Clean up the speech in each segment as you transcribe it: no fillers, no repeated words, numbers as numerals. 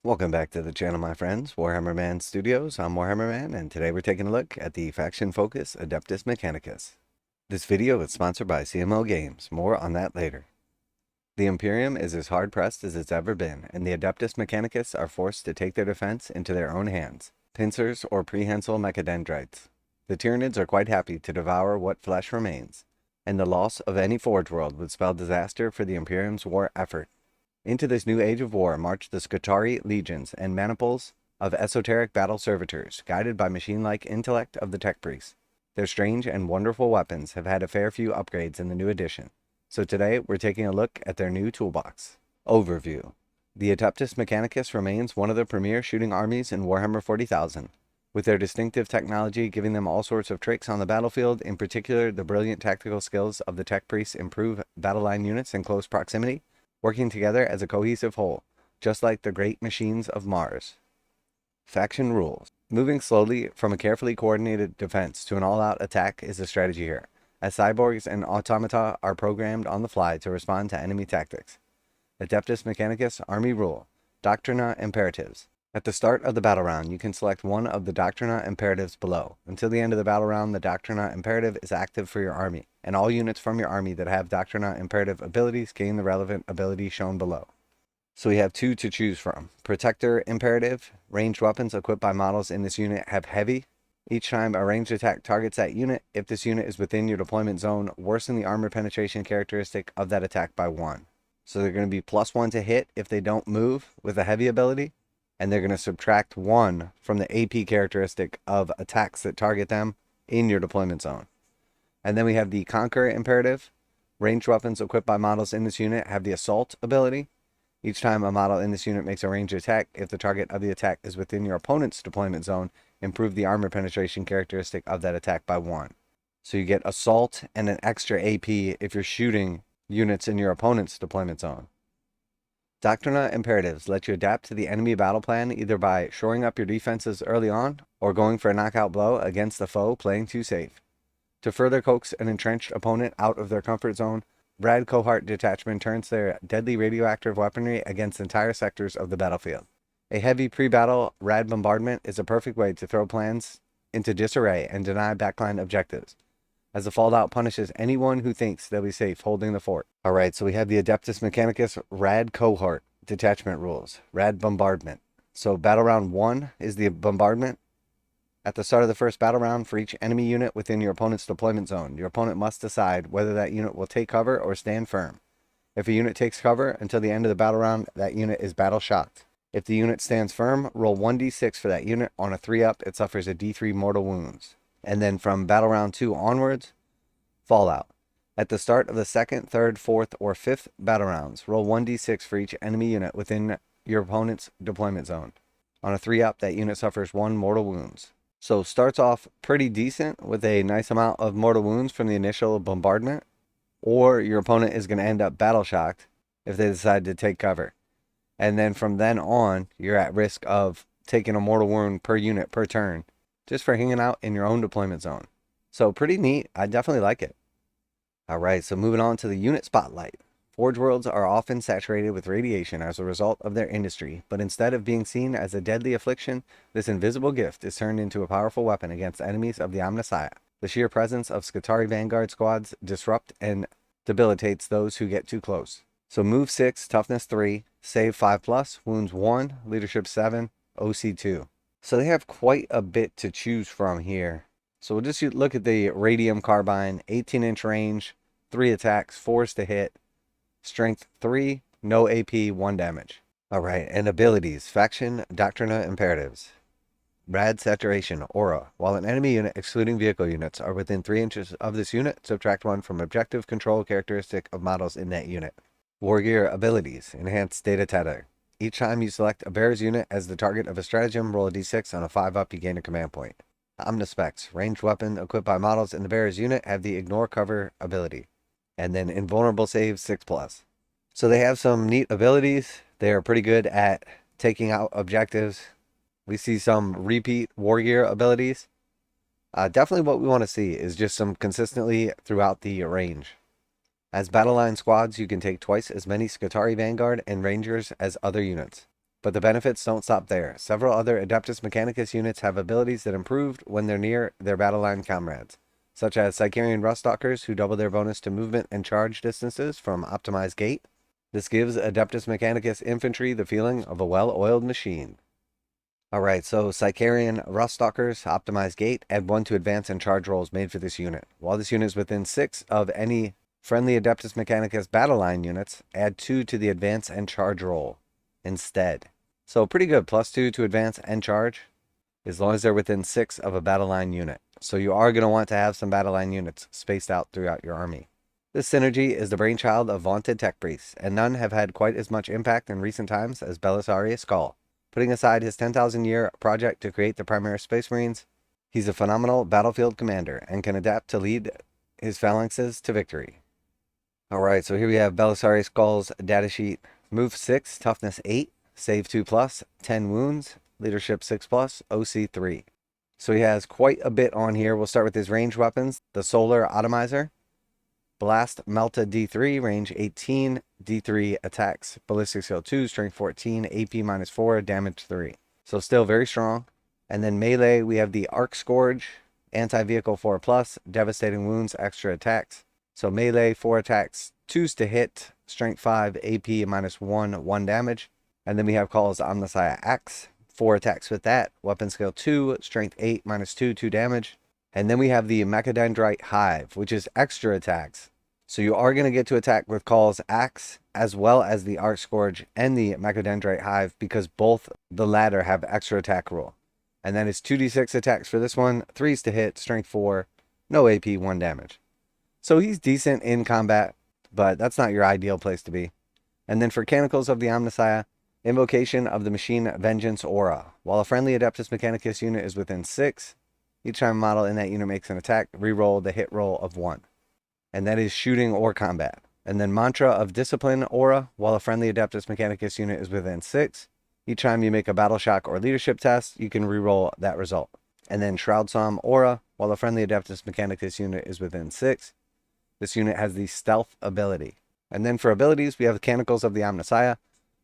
Welcome back to the channel, my friends. Warhammer Man Studios. I'm Warhammer Man, and today we're taking a look at the faction focus Adeptus Mechanicus. This video is sponsored by CMO Games. More on that later. The Imperium is as hard-pressed as it's ever been, and the Adeptus Mechanicus are forced to take their defense into their own hands. Pincers or prehensile mechadendrites. The Tyranids are quite happy to devour what flesh remains, and the loss of any forgeworld would spell disaster for the Imperium's war effort. Into this new age of war march the Skitarii legions and maniples of esoteric battle servitors, guided by machine-like intellect of the tech priests. Their strange and wonderful weapons have had a fair few upgrades in the new edition, so today we're taking a look at their new toolbox. Overview. The Adeptus Mechanicus remains one of the premier shooting armies in Warhammer 40,000, with their distinctive technology giving them all sorts of tricks on the battlefield. In particular, the brilliant tactical skills of the tech priests improve battle line units in close proximity, working together as a cohesive whole, just like the great machines of Mars. Faction rules. Moving slowly from a carefully coordinated defense to an all-out attack is the strategy here, as cyborgs and automata are programmed on the fly to respond to enemy tactics. Adeptus Mechanicus Army Rule. Doctrina Imperatives. At the start of the battle round, you can select one of the Doctrina Imperatives below. Until the end of the battle round, the Doctrina Imperative is active for your army, and all units from your army that have Doctrina Imperative abilities gain the relevant ability shown below. So we have two to choose from. Protector Imperative. Ranged weapons equipped by models in this unit have heavy. Each time a ranged attack targets that unit, if this unit is within your deployment zone, worsen the armor penetration characteristic of that attack by 1. So they're going to be +1 to hit if they don't move with a heavy ability, and they're going to subtract 1 from the AP characteristic of attacks that target them in your deployment zone. And then we have the Conquer Imperative. Ranged weapons equipped by models in this unit have the Assault ability. Each time a model in this unit makes a ranged attack, if the target of the attack is within your opponent's deployment zone, improve the armor penetration characteristic of that attack by 1. So you get Assault and an extra AP if you're shooting units in your opponent's deployment zone. Doctrina Imperatives let you adapt to the enemy battle plan either by shoring up your defenses early on or going for a knockout blow against the foe playing too safe. To further coax an entrenched opponent out of their comfort zone, RAD Cohort Detachment turns their deadly radioactive weaponry against entire sectors of the battlefield. A heavy pre-battle RAD Bombardment is a perfect way to throw plans into disarray and deny backline objectives, as the fallout punishes anyone who thinks they'll be safe holding the fort. Alright, so we have the Adeptus Mechanicus RAD Cohort Detachment rules. RAD Bombardment. So battle round 1 is the bombardment. At the start of the first battle round, for each enemy unit within your opponent's deployment zone, your opponent must decide whether that unit will take cover or stand firm. If a unit takes cover until the end of the battle round, that unit is battle shocked. If the unit stands firm, roll 1d6 for that unit. On a 3-up, it suffers a d3 mortal wounds. And then from battle round 2 onwards, fallout. At the start of the 2nd, 3rd, 4th, or 5th battle rounds, roll 1d6 for each enemy unit within your opponent's deployment zone. On a 3-up, that unit suffers 1 mortal wounds. So starts off pretty decent with a nice amount of mortal wounds from the initial bombardment, or your opponent is going to end up battle shocked if they decide to take cover. And then from then on, you're at risk of taking a mortal wound per unit per turn, just for hanging out in your own deployment zone. So pretty neat. I definitely like it. Alright, so moving on to the unit spotlight. Forge worlds are often saturated with radiation as a result of their industry, but instead of being seen as a deadly affliction, this invisible gift is turned into a powerful weapon against enemies of the Omnissiah. The sheer presence of Skitarii Vanguard squads disrupt and debilitates those who get too close. So move 6, toughness 3, save 5+, wounds 1, leadership 7, OC 2. So they have quite a bit to choose from here. So we'll just look at the Radium Carbine, 18-inch range, 3 attacks, 4s to hit, strength 3, no AP, 1 damage. Alright, and abilities. Faction Doctrina Imperatives. RAD Saturation, Aura. While an enemy unit, excluding vehicle units, are within 3 inches of this unit, subtract 1 from objective control characteristic of models in that unit. Wargear Abilities. Enhanced Data Tether. Each time you select a bearer's unit as the target of a stratagem, roll a d6. On a 5-up, you gain a command point. Omnispecs. Ranged weapon equipped by models in the bearer's unit have the Ignore Cover ability. And then Invulnerable Save 6+. So they have some neat abilities. They are pretty good at taking out objectives. We see some repeat Wargear abilities. Definitely what we want to see is just some consistently throughout the range. As battle line squads, you can take twice as many Skitarii Vanguard and Rangers as other units. But the benefits don't stop there. Several other Adeptus Mechanicus units have abilities that improved when they're near their battle line comrades, such as Sicarian Ruststalkers, who double their bonus to movement and charge distances from optimized gait. This gives Adeptus Mechanicus infantry the feeling of a well-oiled machine. Alright, so Sicarian Ruststalkers, optimized gait, add 1 to advance and charge rolls made for this unit. While this unit is within 6 of any friendly Adeptus Mechanicus battle line units, add 2 to the advance and charge roll instead. So pretty good, +2 to advance and charge, as long as they're within 6 of a battle line unit. So you are going to want to have some battle line units spaced out throughout your army. This synergy is the brainchild of vaunted tech priests, and none have had quite as much impact in recent times as Belisarius Skull. Putting aside his 10,000-year project to create the Primaris Space Marines, he's a phenomenal battlefield commander and can adapt to lead his phalanxes to victory. Alright, so here we have Belisarius Skull's datasheet. Move 6, toughness 8, save 2+, 10 wounds, leadership 6+, OC 3. So he has quite a bit on here. We'll start with his ranged weapons. The Solar Atomizer, Blast Melta D3, range 18, D3 attacks, ballistic skill 2, strength 14, AP -4, damage 3. So still very strong. And then melee, we have the Arc Scourge, anti-vehicle 4+, devastating wounds, extra attacks. So melee, 4 attacks, 2s to hit, strength 5, AP -1, 1 damage. And then we have Call's Omnissiah Axe, 4 attacks with that, weapon skill 2, strength 8, -2, 2 damage. And then we have the Mechadendrite Hive, which is extra attacks. So you are going to get to attack with Call's Axe, as well as the Arc Scourge and the Mechadendrite Hive, because both the latter have extra attack rule. And that is 2d6 attacks for this one, 3s to hit, strength 4, no AP, 1 damage. So he's decent in combat, but that's not your ideal place to be. And then for Canticles of the Omnissiah, Invocation of the Machine Vengeance Aura. While a friendly Adeptus Mechanicus unit is within 6, each time a model in that unit makes an attack, reroll the hit roll of 1. And that is shooting or combat. And then Mantra of Discipline Aura. While a friendly Adeptus Mechanicus unit is within 6, each time you make a Battle Shock or Leadership test, you can reroll that result. And then Shroud Psalm Aura. While a friendly Adeptus Mechanicus unit is within 6, this unit has the Stealth ability. And then for abilities, we have the Canticles of the Omnissiah.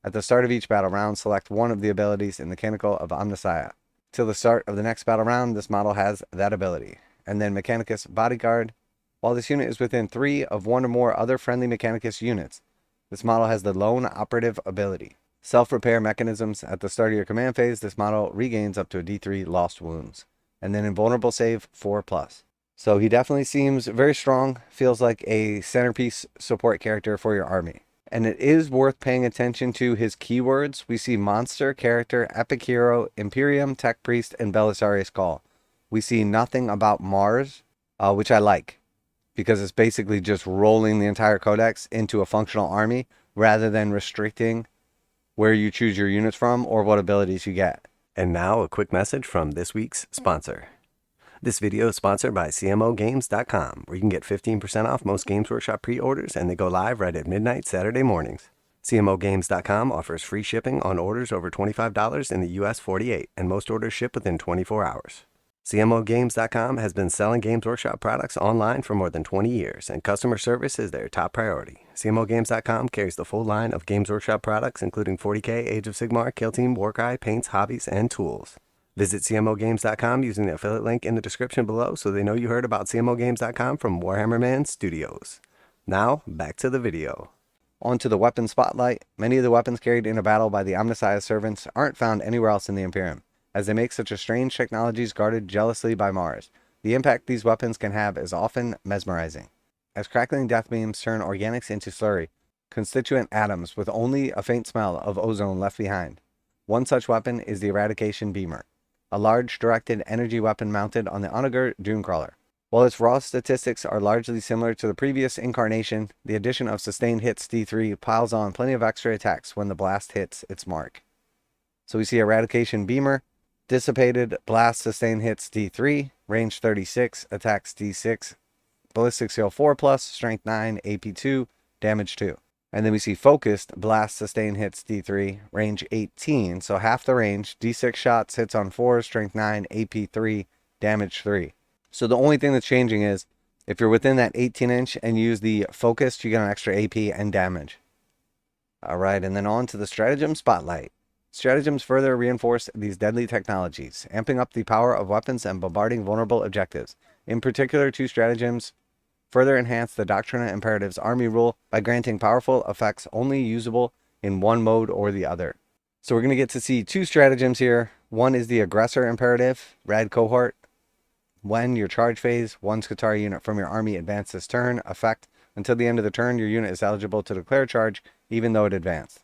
At the start of each battle round, select one of the abilities in the Canticle of Omnissiah. Till the start of the next battle round, this model has that ability. And then Mechanicus Bodyguard. While this unit is within 3 of 1 or more other friendly Mechanicus units, this model has the Lone Operative ability. Self-repair mechanisms. At the start of your command phase, this model regains up to a D3 lost wounds. And then invulnerable save 4+. So he definitely seems very strong. Feels like a centerpiece support character for your army. And it is worth paying attention to his keywords. We see Monster, Character, Epic Hero, Imperium, Tech Priest, and Belisarius Skull. We see nothing about Mars, which I like, because it's basically just rolling the entire codex into a functional army, rather than restricting where you choose your units from or what abilities you get. And now a quick message from this week's sponsor. This video is sponsored by CMOgames.com, where you can get 15% off most Games Workshop pre-orders, and they go live right at midnight Saturday mornings. CMOgames.com offers free shipping on orders over $25 in the US 48, and most orders ship within 24 hours. CMOgames.com has been selling Games Workshop products online for more than 20 years, and customer service is their top priority. CMOgames.com carries the full line of Games Workshop products, including 40K, Age of Sigmar, Kill Team, Warcry, paints, hobbies, and tools. Visit CMOgames.com using the affiliate link in the description below so they know you heard about CMOgames.com from Warhammer Man Studios. Now, back to the video. On to the weapon spotlight. Many of the weapons carried in a battle by the Omnissiah servants aren't found anywhere else in the Imperium, as they make such a strange technologies guarded jealously by Mars. The impact these weapons can have is often mesmerizing. As crackling death beams turn organics into slurry, constituent atoms with only a faint smell of ozone left behind. One such weapon is the Eradication Beamer, a large directed energy weapon mounted on the Onager Dunecrawler. While its raw statistics are largely similar to the previous incarnation, the addition of sustained hits D3 piles on plenty of extra attacks when the blast hits its mark. So we see Eradication Beamer, dissipated blast sustained hits D3, range 36, attacks D6, ballistic skill 4+, strength 9, AP 2, damage 2. And then we see Focused Blast Sustain Hits D3, range 18, so half the range, D6 shots, hits on 4, strength 9, AP 3, damage 3. So the only thing that's changing is, if you're within that 18 inch and use the Focused, you get an extra AP and damage. Alright, and then on to the Stratagem Spotlight. Stratagems further reinforce these deadly technologies, amping up the power of weapons and bombarding vulnerable objectives. In particular, 2 stratagems further enhance the Doctrina Imperative's army rule by granting powerful effects only usable in one mode or the other. So we're going to get to see 2 stratagems here. One is the Aggressor Imperative, RAD cohort. When your charge phase, 1 Skitarii unit from your army advances this turn. Effect: until the end of the turn, your unit is eligible to declare charge, even though it advanced.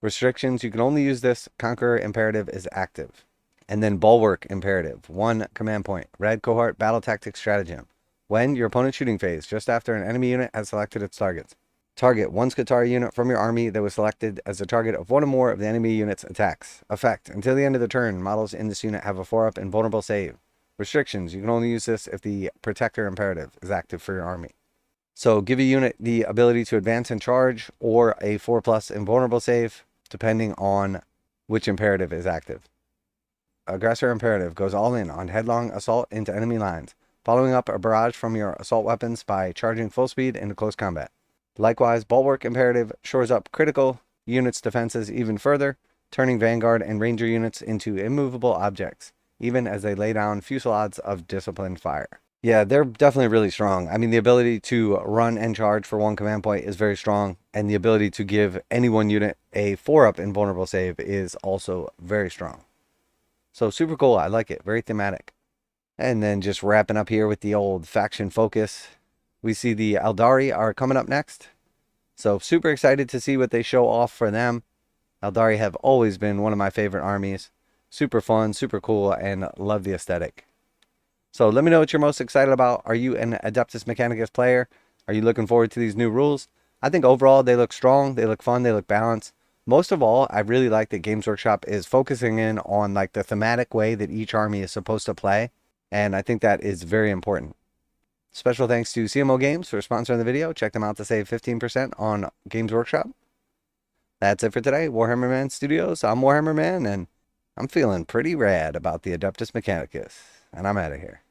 Restrictions: you can only use this. Conqueror Imperative is active. And then Bulwark Imperative, 1 command point, RAD cohort, battle tactics stratagem. When your opponent's shooting phase, just after an enemy unit has selected its targets. Target 1 Skitarii unit from your army that was selected as the target of 1 or more of the enemy unit's attacks. Effect: until the end of the turn, models in this unit have a 4-up invulnerable save. Restrictions: you can only use this if the Protector Imperative is active for your army. So give a unit the ability to advance and charge, or a 4+ invulnerable save, depending on which imperative is active. Aggressor Imperative goes all in on headlong assault into enemy lines, following up a barrage from your assault weapons by charging full speed into close combat. Likewise, Bulwark Imperative shores up critical units' defenses even further, turning Vanguard and Ranger units into immovable objects, even as they lay down fusillades of disciplined fire. Yeah, they're definitely really strong. I mean, the ability to run and charge for 1 command point is very strong, and the ability to give any one unit a 4-up invulnerable save is also very strong. So super cool. I like it. Very thematic. And then just wrapping up here with the old faction focus, we see the Eldari are coming up next. So super excited to see what they show off for them. Eldari have always been one of my favorite armies. Super fun, super cool, and love the aesthetic. So let me know what you're most excited about. Are you an Adeptus Mechanicus player? Are you looking forward to these new rules? I think overall they look strong, they look fun, they look balanced. Most of all, I really like that Games Workshop is focusing in on like the thematic way that each army is supposed to play. And I think that is very important. Special thanks to CMO Games for sponsoring the video. Check them out to save 15% on Games Workshop. That's it for today. Warhammer Man Studios. I'm Warhammer Man, and I'm feeling pretty rad about the Adeptus Mechanicus. And I'm out of here.